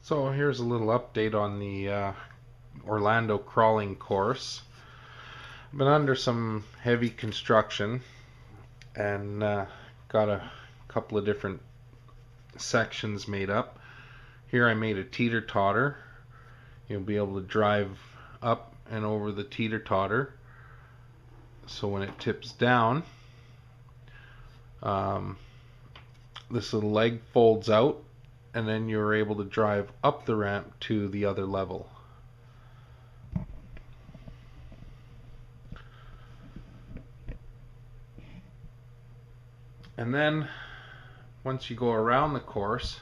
So here's a little update on the Orlando crawling course. I've been under some heavy construction and got a couple of different sections made up. Here I made a teeter-totter. You'll be able to drive up and over the teeter-totter. So when it tips down, this little leg folds out, and then you're able to drive up the ramp to the other level. And then once you go around the course,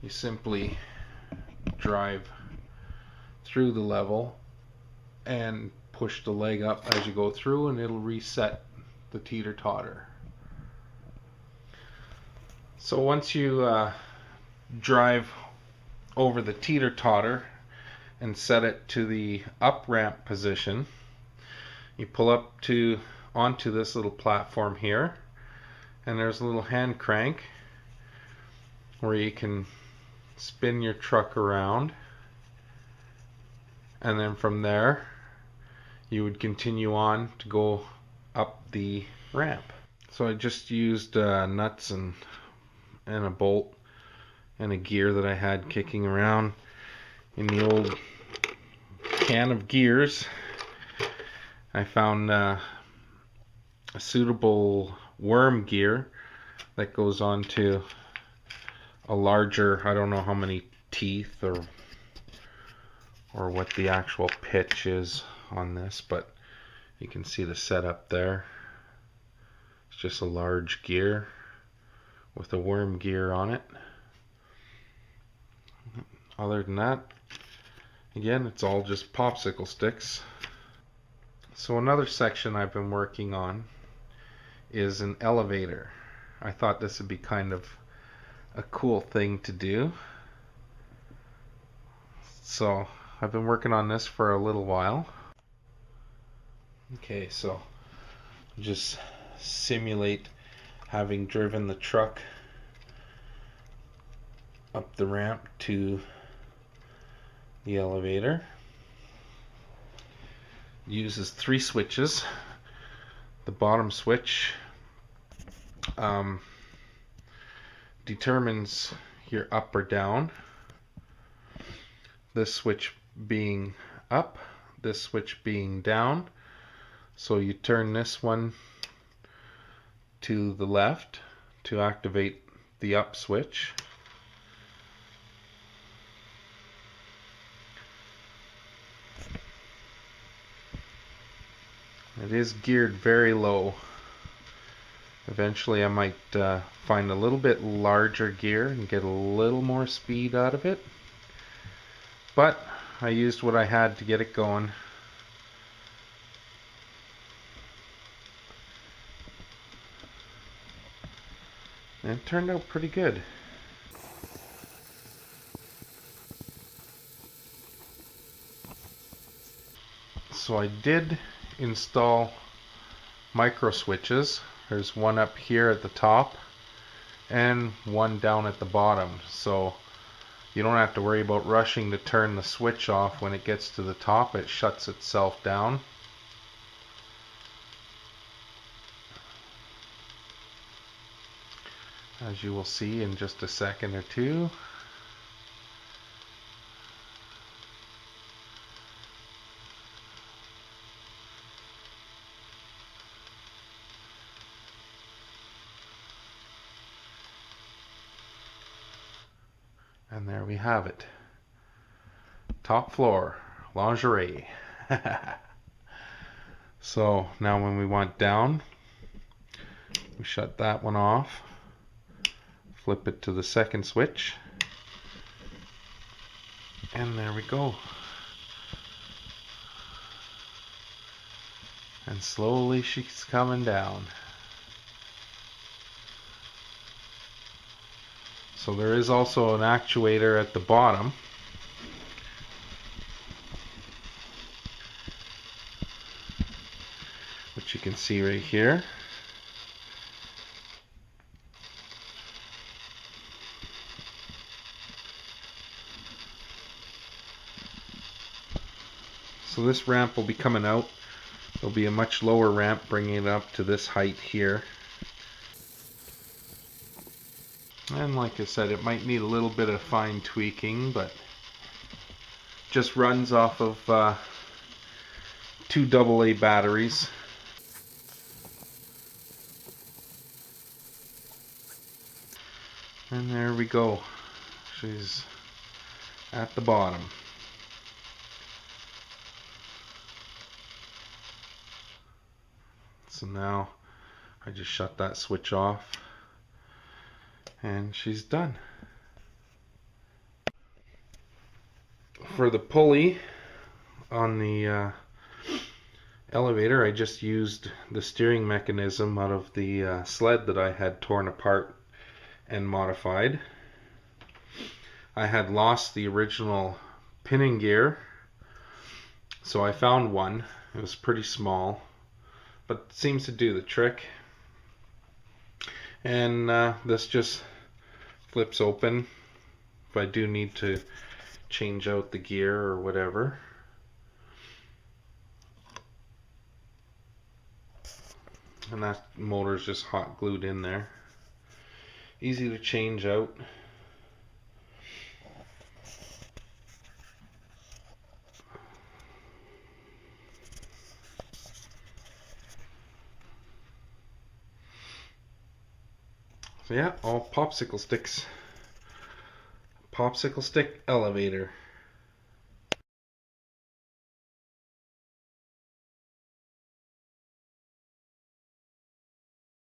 you simply drive through the level and push the leg up as you go through, and it'll reset the teeter-totter. So once you drive over the teeter-totter and set it to the up ramp position, you pull up onto this little platform here, and there's a little hand crank where you can spin your truck around, and then from there you would continue on to go up the ramp. So I just used nuts and a bolt and a gear that I had kicking around in the old can of gears. I found a suitable worm gear that goes onto a larger, I don't know how many teeth or what the actual pitch is on this, but you can see the setup there. It's just a large gear with a worm gear on it. Other than that, again, it's all just popsicle sticks. So another section I've been working on is an elevator. I thought this would be kind of a cool thing to do. So I've been working on this for a little while. Okay, so just simulate having driven the truck up the ramp to the elevator. It uses 3 switches. The bottom switch determines your up or down. This switch being up, this switch being down. So you turn this one to the left to activate the up switch. It is geared very low. Eventually I might find a little bit larger gear and get a little more speed out of it. But I used what I had to get it going. And it turned out pretty good. So I did install micro switches. There's one up here at the top and one down at the bottom. So you don't have to worry about rushing to turn the switch off when it gets to the top. It shuts itself down. As you will see in just a second or two. And there we have it. Top floor, lingerie. So now when we want down, we shut that one off. Flip it to the second switch, and there we go. And slowly she's coming down. So there is also an actuator at the bottom, which you can see right here. So this ramp will be coming out. There'll be a much lower ramp bringing it up to this height here. And like I said, it might need a little bit of fine tweaking, but just runs off of 2 AA batteries. And there we go. She's at the bottom. So now I just shut that switch off and she's done. For the pulley on the elevator, I just used the steering mechanism out of the sled that I had torn apart and modified. I had lost the original pinning gear, so I found one. It was pretty small, but seems to do the trick. And this just flips open if I do need to change out the gear or whatever. And that motor is just hot glued in there. Easy to change out. So yeah, all popsicle sticks. Popsicle stick elevator.